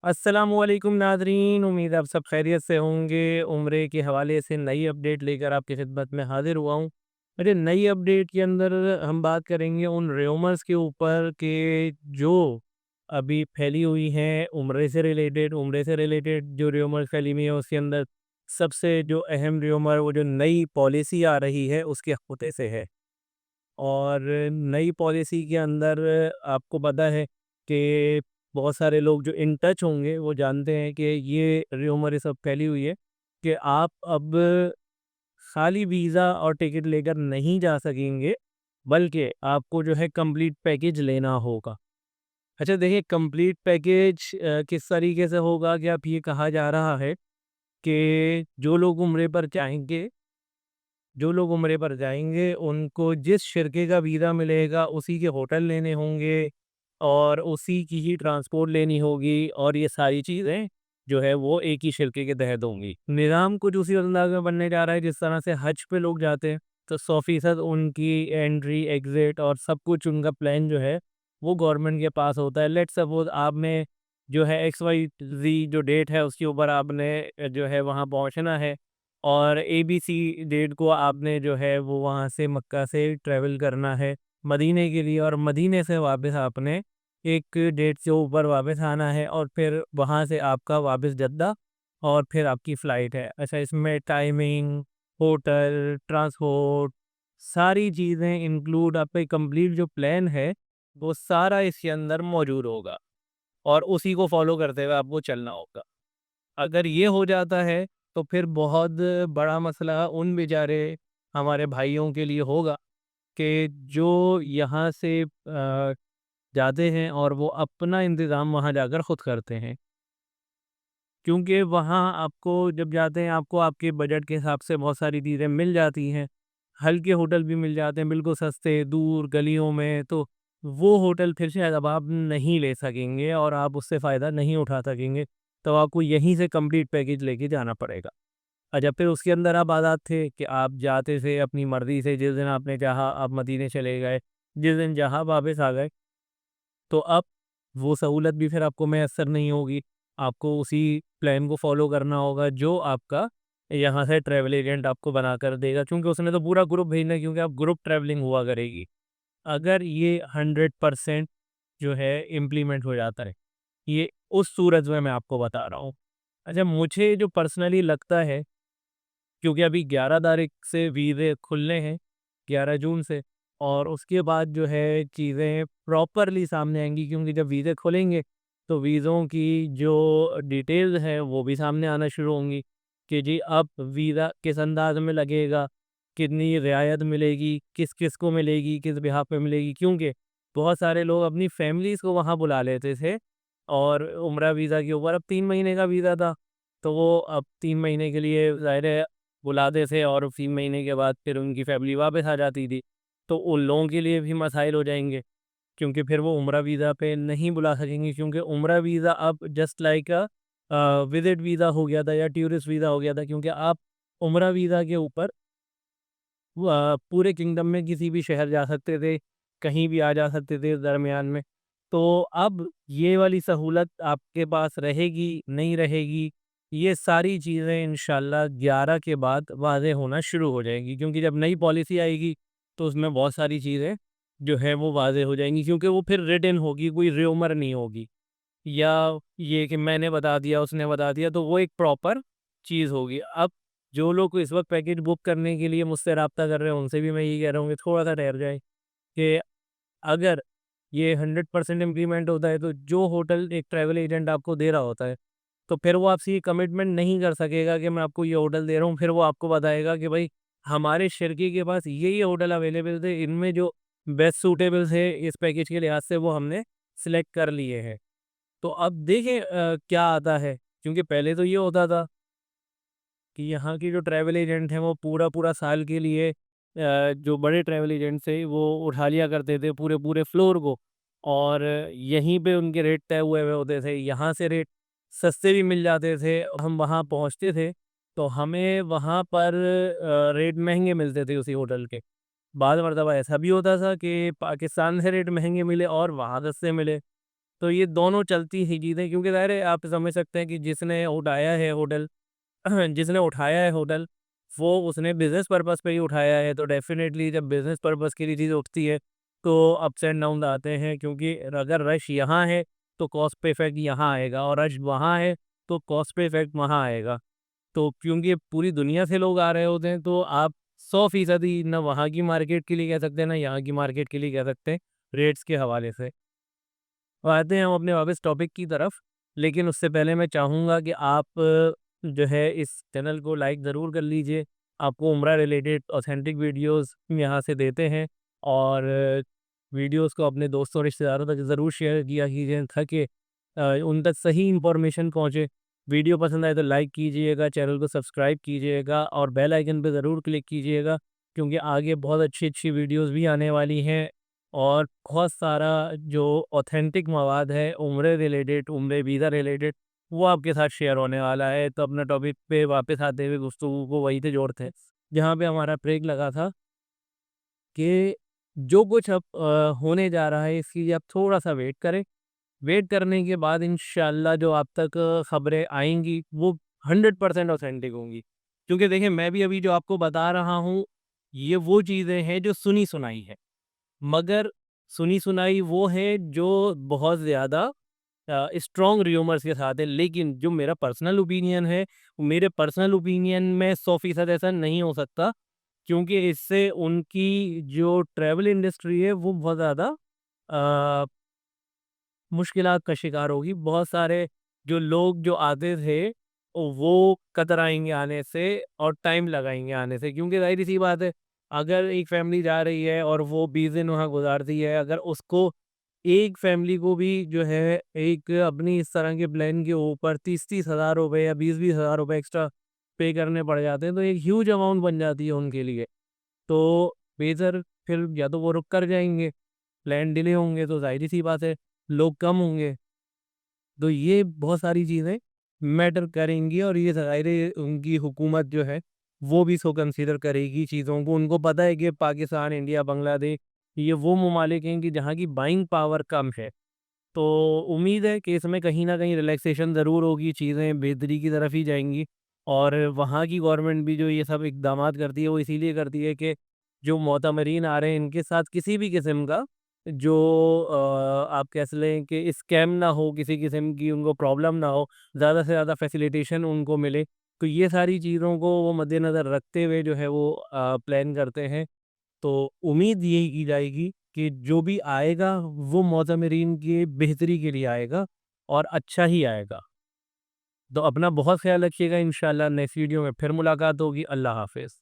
अस्सलामुअलैकुम नाज़रीन, उम्मीद है आप सब खैरियत से होंगे। उम्रे के हवाले से नई अपडेट लेकर आपकी खिदमत में हाज़िर हुआ हूँ। अरे नई अपडेट के अंदर हम बात करेंगे उन र्यूमर्स के ऊपर के जो अभी फैली हुई हैं उम्रे से रिलेटेड जो र्यूमर्स फैली हुई है उसके अंदर सबसे जो अहम र्यूमर वो जो नई पॉलिसी आ रही है उसके हवाले से है। और नई पॉलिसी के अंदर आपको पता है कि बहुत सारे लोग जो इन टच होंगे वो जानते हैं कि ये र्यूमर ये सब फैली हुई है कि आप अब खाली वीज़ा और टिकट लेकर नहीं जा सकेंगे, बल्कि आपको जो है कंप्लीट पैकेज लेना होगा। अच्छा देखिए कंप्लीट पैकेज किस तरीके से होगा कि अब ये कहा जा रहा है कि जो लोग उम्रे पर जाएंगे उनको जिस शिरके का वीज़ा मिलेगा उसी के होटल लेने होंगे और उसी की ही ट्रांसपोर्ट लेनी होगी और ये सारी चीज़ें जो है वो एक ही शिरके के तहत होंगी। निज़ाम कुछ उसी अंदाज में बनने जा रहा है जिस तरह से हज पे लोग जाते हैं, तो 100% उनकी एंट्री, एग्ज़िट और सब कुछ उनका प्लान जो है वो गवर्नमेंट के पास होता है। लेट्स सपोज़ आपने जो है एक्स वाई ज़ी जो डेट है उसके ऊपर आपने जो है वहाँ पहुँचना है और एबीसी डेट को आपने जो है वो वहाँ से मक्का से ट्रैवल करना है मदीने के लिए और मदीने से वापस आपने एक डेट से ऊपर वापस आना है और फिर वहाँ से आपका वापस जद्दा और फिर आपकी फ़्लाइट है। अच्छा इसमें टाइमिंग, होटल, ट्रांसपोर्ट सारी चीज़ें इंक्लूड आपका कंप्लीट जो प्लान है वो सारा इसके अंदर मौजूद होगा और उसी को फ़ॉलो करते हुए आपको चलना होगा। अगर ये हो जाता है, तो फिर बहुत बड़ा मसला उन बेचारे हमारे भाइयों के लिए होगा कि जो यहाँ से जाते हैं और वो अपना इंतज़ाम वहाँ जाकर खुद करते हैं। क्योंकि वहाँ आपको जब जाते हैं आपको आपके बजट के हिसाब से बहुत सारी चीज़ें मिल जाती हैं। हल्के होटल भी मिल जाते हैं बिल्कुल सस्ते, दूर गलियों में, तो वो होटल फिर शायद अब आप नहीं ले सकेंगे और आप उससे फ़ायदा नहीं उठा सकेंगे। तो आपको यहीं से कंप्लीट पैकेज लेके जाना पड़ेगा। अच्छा फिर उसके अंदर आप आज़ाद थे कि आप जाते थे अपनी मर्ज़ी से, जिस दिन आपने चाहा आप मदीने चले गए, जिस दिन चाहा वापस आ गए। तो अब वो सहूलत भी फिर आपको मैसर नहीं होगी। आपको उसी प्लान को फ़ॉलो करना होगा जो आपका यहाँ से ट्रैवल एजेंट आपको बनाकर देगा क्योंकि उसने तो पूरा ग्रुप भेजना है क्योंकि आप ग्रुप ट्रैवलिंग हुआ करेगी। अगर ये 100% जो है इम्प्लीमेंट हो जाता है, ये उस सूरत में मैं आपको बता रहा हूँ। अच्छा मुझे जो पर्सनली लगता है क्योंकि अभी 11 तारीख से वीज़े खुलने हैं, 11 जून से और उसके बाद जो है चीज़ें प्रॉपरली सामने आएँगी क्योंकि जब वीज़े खुलेंगे, तो वीज़ों की जो डिटेल्स हैं वो भी सामने आना शुरू होंगी कि जी अब वीज़ा किस अंदाज़ में लगेगा, कितनी रियायत मिलेगी, किस-किस को मिलेगी, किस बिहाफ़ पे मिलेगी। क्योंकि बहुत सारे लोग अपनी फैमिलीज़ को वहाँ बुला लेते थे और उम्रा वीज़ा के ऊपर अब 3 महीने का वीज़ा था, तो वो अब 3 महीने के लिए ज़ाहिर है बुलाते थे और 3 महीने के बाद फिर उनकी फैमिली वापस आ जाती थी। तो उन लोगों के लिए भी मसाइल हो जाएँगे क्योंकि फिर वो उम्रा वीज़ा पे नहीं बुला सकेंगे क्योंकि उम्रा वीज़ा अब जस्ट लाइक विज़िट वीज़ा हो गया था या टूरिस्ट वीज़ा हो गया था क्योंकि आप उम्रा वीज़ा के ऊपर पूरे किंगडम में किसी भी शहर जा सकते थे, कहीं भी आ जा सकते थे दरमियान में। तो अब ये वाली सहूलत आपके पास रहेगी, नहीं रहेगी, ये सारी चीज़ें इंशाअल्लाह 11 के बाद वाज़ेह होना शुरू हो जाएँगी क्योंकि जब नई पॉलिसी आएगी, तो उसमें बहुत सारी चीज़ें जो है वो वाज़ेह हो जाएँगी क्योंकि वो फिर रिटन होगी, कोई र्यूमर नहीं होगी या ये कि मैंने बता दिया, उसने बता दिया, तो वो एक प्रॉपर चीज़ होगी। अब जो लोग इस वक़्त पैकेज बुक करने के लिए मुझसे राब्ता कर रहे हैं, उनसे भी मैं यही कह रहा हूँ कि थोड़ा-सा ठहर जाएँ कि अगर ये 100% इम्प्लीमेंट होता है, तो जो होटल एक ट्रैवल एजेंट आपको दे रहा होता है, तो फिर वो आपसे ये कमिटमेंट नहीं कर सकेगा कि मैं आपको ये होटल दे रहा हूँ। फिर वो आपको बताएगा कि भई हमारे शिरके के पास ये होटल अवेलेबल थे, इनमें जो बेस्ट सूटेबल थे इस पैकेज के लिहाज़ से वो हमने सेलेक्ट कर लिए हैं। तो अब देखें क्या आता है, क्योंकि पहले तो ये होता था कि यहाँ की जो ट्रैवल एजेंट हैं वो पूरा-पूरा साल के लिए जो बड़े ट्रैवल एजेंट्स थे वो उठा लिया करते थे पूरे-पूरे फ्लोर को और यहीं पे उनके रेट तय हुए हुए होते थे। यहाँ से रेट सस्ते भी मिल जाते थे। हम वहाँ पहुँचते थे तो हमें वहाँ पर रेट महँगे मिलते थे उसी होटल के। बाद मर्तबा ऐसा भी होता था कि पाकिस्तान से रेट महँगे मिले और वहाँ सस्ते मिले। तो ये दोनों चलती ही चीज़ें, क्योंकि ज़ाहिर है आप समझ सकते हैं कि जिसने उठाया है होटल जिसने उठाया है होटल, वो उसने बिज़नेस पर्पज़ पे ही उठाया है, तो डेफ़िनेटली जब बिज़नेस पर्पज़ के लिए चीज़ उठती है, तो अप्स एंड डाउन आते हैं, क्योंकि अगर रश यहाँ है, तो कॉस्ट पे इफ़ेक्ट यहाँ आएगा, और रश वहाँ है, तो कॉस्ट पे इफ़ेक्ट वहाँ आएगा। तो क्योंकि पूरी दुनिया से लोग आ रहे होते हैं, तो आप 100% ना वहाँ की मार्केट के लिए कह सकते हैं, ना यहाँ की मार्केट के लिए कह सकते हैं, रेट्स के हवाले से। तो आते हैं हम अपने वापस टॉपिक की तरफ, लेकिन उससे पहले मैं चाहूँगा कि आप जो है इस चैनल को लाइक ज़रूर कर लीजिए। आपको उम्रा रिलेटेड ऑथेंटिक वीडियोज़ यहाँ से देते हैं, और वीडियोज़ को अपने दोस्तों रिश्तेदारों तक ज़रूर शेयर किया कीजिए ताकि उन तक सही इन्फॉर्मेशन पहुँचे। वीडियो पसंद आए तो लाइक कीजिएगा, चैनल को सब्सक्राइब कीजिएगा और बेल आइकन पे ज़रूर क्लिक कीजिएगा, क्योंकि आगे बहुत अच्छी-अच्छी वीडियोज़ भी आने वाली हैं। और बहुत सारा जो ऑथेंटिक मवाद है उम्रे रिलेटेड, उम्रे वीज़ा रिलेटेड, वो आपके साथ शेयर होने वाला है। तो अपना टॉपिक पे वापस आते हुए गुफ्तगू को वहीं से जोड़ते हैं, जहाँ पे हमारा ब्रेक लगा था, कि जो कुछ अब होने जा रहा है इसकी आप थोड़ा-सा वेट करें। वेट करने के बाद इंशाअल्लाह जो आप तक खबरें आएँगी वो 100% ऑथेंटिक होंगी। क्योंकि देखिए मैं भी अभी जो आपको बता रहा हूँ, ये वो चीज़ें हैं जो सुनी-सुनाई है। मगर सुनी-सुनाई वो है जो बहुत ज़्यादा स्ट्रॉन्ग र्यूमर्स के साथ है, लेकिन जो मेरा पर्सनल ओपिनियन है, मेरे पर्सनल ओपिनियन में 100% ऐसा नहीं हो सकता, क्योंकि इससे उनकी जो ट्रैवल इंडस्ट्री है वो बहुत ज़्यादा अ, मुश्किलात का शिकार होगी। बहुत सारे जो लोग जो आते थे, वो कतराएँगे आने से और टाइम लगाएँगे आने से, क्योंकि ज़ाहिर-सी बात है, अगर एक फैमिली जा रही है और वो 20 दिन वहाँ गुज़ारती है, अगर उसको एक फैमिली को भी जो है एक अपनी इस तरह के प्लान के ऊपर 30-30 हज़ार रुपए या 20-20 हज़ार रुपए एक्स्ट्रा पे करने पड़ जाते हैं, तो एक ह्यूज अमाउंट बन जाती है उनके लिए। तो बेहतर फिर या तो वो रुक कर जाएँगे, प्लान डिले होंगे तो ज़ाहिर-सी बात है, लोग कम होंगे। तो ये बहुत सारी चीज़ें मैटर करेंगी, और ये ज़ाहिर है उनकी हुकूमत जो है, वो भी इसको कंसीडर करेगी चीज़ों को। उनको पता है कि पाकिस्तान, इंडिया, बांग्लादेश, ये वो ममालिक हैं कि जहाँ की बाइंग पावर कम है। तो उम्मीद है कि इसमें कहीं न कहीं रिलैक्सेशन ज़रूर होगी, चीज़ें बेहतरी की तरफ ही जाएँगी, और वहाँ की गवर्नमेंट भी जो ये सब इक़दामात करती है, वो इसीलिए करती है कि जो मोतमरीन आ रहे हैं, इनके साथ किसी भी किस्म का जो आप कह लें कि स्कैम ना हो, किसी किस्म की उनको प्रॉब्लम ना हो, ज़्यादा से ज़्यादा फैसिलिटेशन उनको मिले। तो ये सारी चीज़ों को वो मद्देनज़र रखते हुए जो है वो प्लान करते हैं। तो उम्मीद यही की जाएगी कि जो भी आएगा वो मोतमरीन की बेहतरी के लिए आएगा, और अच्छा ही आएगा। तो अपना बहुत ख़्याल रखिएगा, इंशाअल्लाह नेक्स्ट वीडियो में फिर मुलाकात होगी। अल्लाह हाफ़िज़।